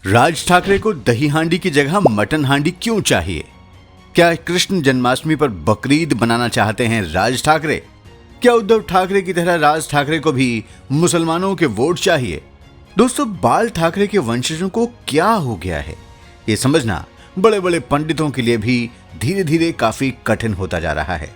राज ठाकरे को दही हांडी की जगह मटन हांडी क्यों चाहिए? क्या कृष्ण जन्माष्टमी पर बकरीद बनाना चाहते हैं राज ठाकरे? क्या उद्धव ठाकरे की तरह राज ठाकरे को भी मुसलमानों के वोट चाहिए? दोस्तों, बाल ठाकरे के वंशजों को क्या हो गया है, ये समझना बड़े बड़े पंडितों के लिए भी धीरे धीरे काफी कठिन होता जा रहा है।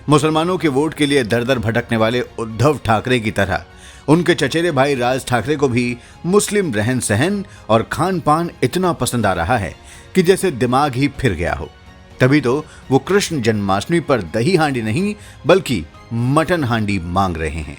मुसलमानों के वोट के लिए दर दर भटकने वाले उद्धव ठाकरे की तरह उनके चचेरे भाई राज ठाकरे को भी मुस्लिम रहन सहन और खान पान इतना पसंद आ रहा है कि जैसे दिमाग ही फिर गया हो। तभी तो वो कृष्ण जन्माष्टमी पर दही हांडी नहीं बल्कि मटन हांडी मांग रहे हैं।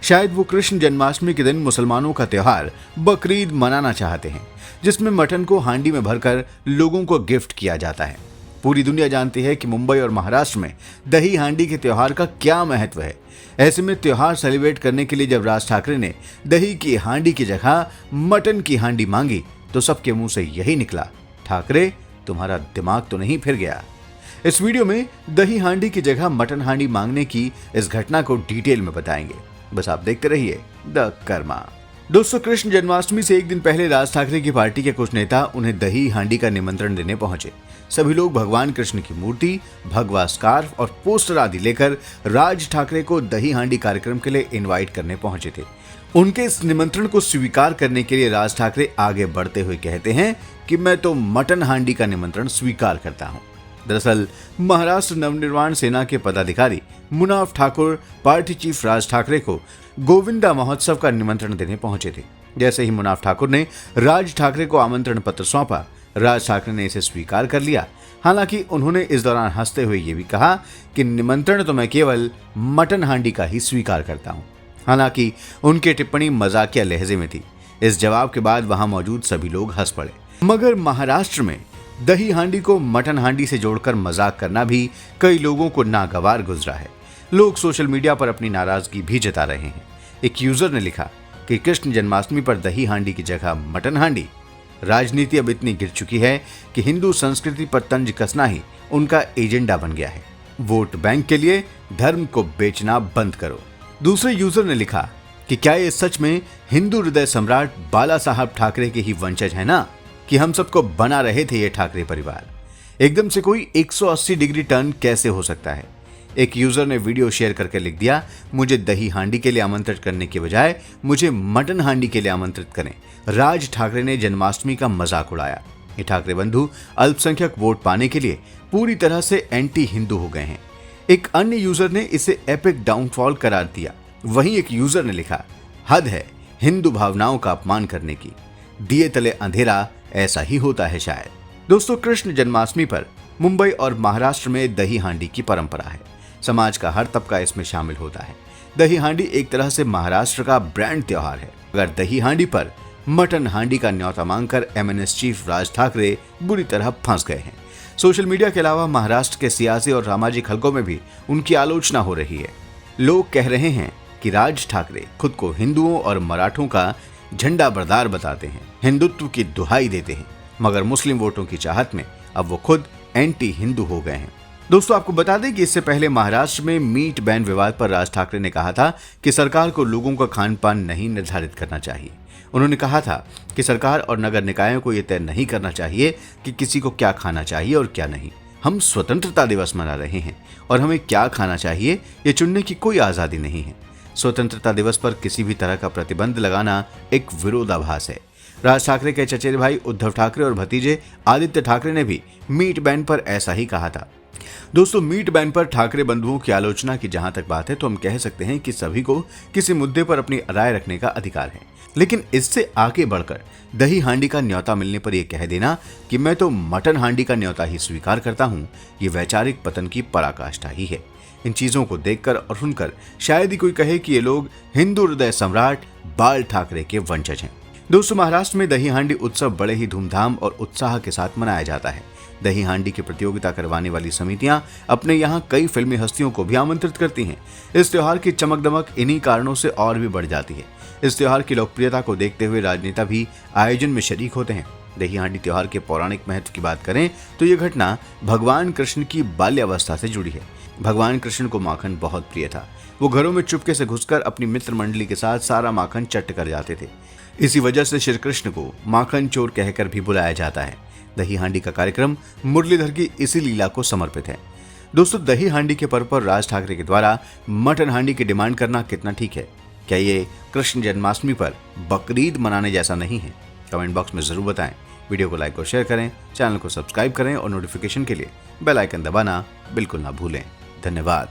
शायद वो कृष्ण जन्माष्टमी के दिन मुसलमानों का त्योहार बकरीद मनाना चाहते हैं, जिसमें मटन को हांडी में भरकर लोगों को गिफ्ट किया जाता है। पूरी दुनिया जानती है कि मुंबई और महाराष्ट्र में दही हांडी के त्योहार का क्या महत्व है। ऐसे में त्योहार सेलिब्रेट करने के लिए जब राज ठाकरे ने दही की हांडी की जगह मटन की हांडी मांगी तो सबके मुंह से यही निकला, ठाकरे तुम्हारा दिमाग तो नहीं फिर गया। इस वीडियो में दही हांडी की जगह मटन हांडी मांगने की इस घटना को डिटेल में बताएंगे, बस आप देखते रहिए द कर्मा। दोस्तों, कृष्ण जन्माष्टमी से एक दिन पहले राज ठाकरे की पार्टी के कुछ नेता उन्हें दही हांडी का निमंत्रण देने पहुंचे। सभी लोग भगवान कृष्ण की मूर्ति, भगवा स्कार्फ और पोस्टर आदि लेकर राज ठाकरे को दही हांडी कार्यक्रम के लिए इनवाइट करने पहुंचे थे। उनके इस निमंत्रण को स्वीकार करने के लिए राज ठाकरे आगे बढ़ते हुए कहते हैं कि मैं तो मटन हांडी का निमंत्रण स्वीकार करता हूं। दरअसल महाराष्ट्र नवनिर्माण सेना के पदाधिकारी मुनाफ ठाकुर पार्टी चीफ राज ठाकरे को गोविंदा महोत्सव का निमंत्रण देने पहुंचे थे। जैसे ही मुनाफ ठाकुर ने राज ठाकरे को आमंत्रण पत्र सौंपा, राज ठाकरे ने इसे स्वीकार कर लिया। हालांकि उन्होंने इस दौरान हंसते हुए ये भी कहा कि निमंत्रण तो मैं केवल मटन हांडी का ही स्वीकार करता हूं। हालांकि उनकी टिप्पणी मजाकिया लहजे में थी। इस जवाब के बाद वहां मौजूद सभी लोग हंस पड़े। मगर महाराष्ट्र में दही हांडी को मटन हांडी से जोड़कर मजाक करना भी कई लोगों को नागवार गुजरा है। लोग सोशल मीडिया पर अपनी नाराजगी भी जता रहे हैं। एक यूजर ने लिखा कि कृष्ण जन्माष्टमी पर दही हांडी की जगह मटन हांडी। राजनीति अब इतनी गिर चुकी है कि हिंदू संस्कृति पर तंज कसना ही उनका एजेंडा बन गया है। वोट बैंक के लिए धर्म को बेचना बंद करो। दूसरे यूजर ने लिखा कि क्या ये सच में हिंदू हृदय सम्राट बाला साहब ठाकरे के ही वंशज है ना, कि हम सबको बना रहे थे ये ठाकरे परिवार। एकदम से कोई 180 डिग्री टर्न कैसे हो सकता है। एक यूजर ने वीडियो शेयर करके लिख दिया, मुझे दही हांडी के लिए आमंत्रित करने के बजाय मुझे मटन हांडी के लिए आमंत्रित करें। राज ठाकरे ने जन्माष्टमी का मजाक उड़ाया। ये ठाकरे बंधु अल्पसंख्यक वोट पाने के लिए पूरी तरह से एंटी हिंदू हो गए हैं। एक अन्य यूजर ने इसे एपिक डाउनफॉल करार दिया। वहीं एक यूजर ने लिखा, हद है हिंदू भावनाओं का अपमान करने की, दिए तले अंधेरा ऐसा ही होता है शायद। दोस्तों, कृष्ण जन्माष्टमी पर मुंबई और महाराष्ट्र में दही हांडी की परंपरा है। समाज का हर तबका इसमें शामिल होता है। दही हांडी एक तरह से महाराष्ट्र का ब्रांड त्योहार है। अगर दही हांडी पर मटन हांडी का न्योता मांगकर एमएनएस चीफ राज ठाकरे बुरी तरह फंस गए हैं। सोशल मीडिया के अलावा महाराष्ट्र के सियासी और सामाजिक हलकों में भी उनकी आलोचना हो रही है। लोग कह रहे हैं कि राज ठाकरे खुद को हिंदुओं और मराठों का झंडा बरदार बताते हैं, हिंदुत्व की दुहाई देते हैं, मगर मुस्लिम वोटों की चाहत में अब वो खुद एंटी हिंदू हो गए हैं। दोस्तों, आपको बता दें कि इससे पहले महाराष्ट्र में मीट बैन विवाद पर राज ठाकरे ने कहा था कि सरकार को लोगों का खान पान नहीं निर्धारित करना चाहिए। उन्होंने कहा था कि सरकार और नगर निकायों को यह तय नहीं करना चाहिए कि किसी को क्या खाना चाहिए और क्या नहीं। हम स्वतंत्रता दिवस मना रहे हैं और हमें क्या खाना चाहिए ये चुनने की कोई आजादी नहीं है। स्वतंत्रता दिवस पर किसी भी तरह का प्रतिबंध लगाना एक विरोधाभास है। राज ठाकरे के चचेरे भाई उद्धव ठाकरे और भतीजे आदित्य ठाकरे ने भी मीट बैन पर ऐसा ही कहा था। दोस्तों, मीट बैन पर ठाकरे बंधुओं की आलोचना की जहां तक बात है तो हम कह सकते हैं कि सभी को किसी मुद्दे पर अपनी राय रखने का अधिकार है। लेकिन इससे आगे बढ़कर दही हांडी का न्योता मिलने पर यह कह देना कि मैं तो मटन हांडी का न्योता ही स्वीकार करता हूं, ये वैचारिक पतन की पराकाष्ठा ही है। इन चीजों को देखकर और सुनकर शायद ही कोई कहे कि ये लोग हिंदू हृदय सम्राट बाल ठाकरे के वंशज हैं। दोस्तों, महाराष्ट्र में दही हांडी उत्सव बड़े ही धूमधाम और उत्साह के साथ मनाया जाता है। दही हांडी की प्रतियोगिता करवाने वाली समितियां अपने यहाँ कई फिल्मी हस्तियों को भी आमंत्रित करती हैं। इस त्योहार की चमक दमक इन्हीं कारणों से और भी बढ़ जाती है। इस त्योहार की लोकप्रियता को देखते हुए राजनेता भी आयोजन में शरीक होते हैं। दही हांडी त्योहार के पौराणिक महत्व की बात करें तो ये घटना भगवान कृष्ण की बाल्यावस्था से जुड़ी है। भगवान कृष्ण को माखन बहुत प्रिय था। वो घरों में चुपके से घुसकर अपनी मित्र मंडली के साथ सारा माखन चट कर जाते थे। इसी वजह से श्री कृष्ण को माखन चोर कहकर भी बुलाया जाता है। दही हांडी का कार्यक्रम मुरलीधर की इसी लीला को समर्पित है। दोस्तों, दही हांडी के पर्व पर राज ठाकरे के द्वारा मटन हांडी की डिमांड करना कितना ठीक है? क्या ये कृष्ण जन्माष्टमी पर बकरीद मनाने जैसा नहीं है? कमेंट बॉक्स में जरूर बताएं। वीडियो को लाइक और शेयर करें, चैनल को सब्सक्राइब करें और नोटिफिकेशन के लिए बेल आइकन दबाना बिल्कुल ना भूलें। धन्यवाद।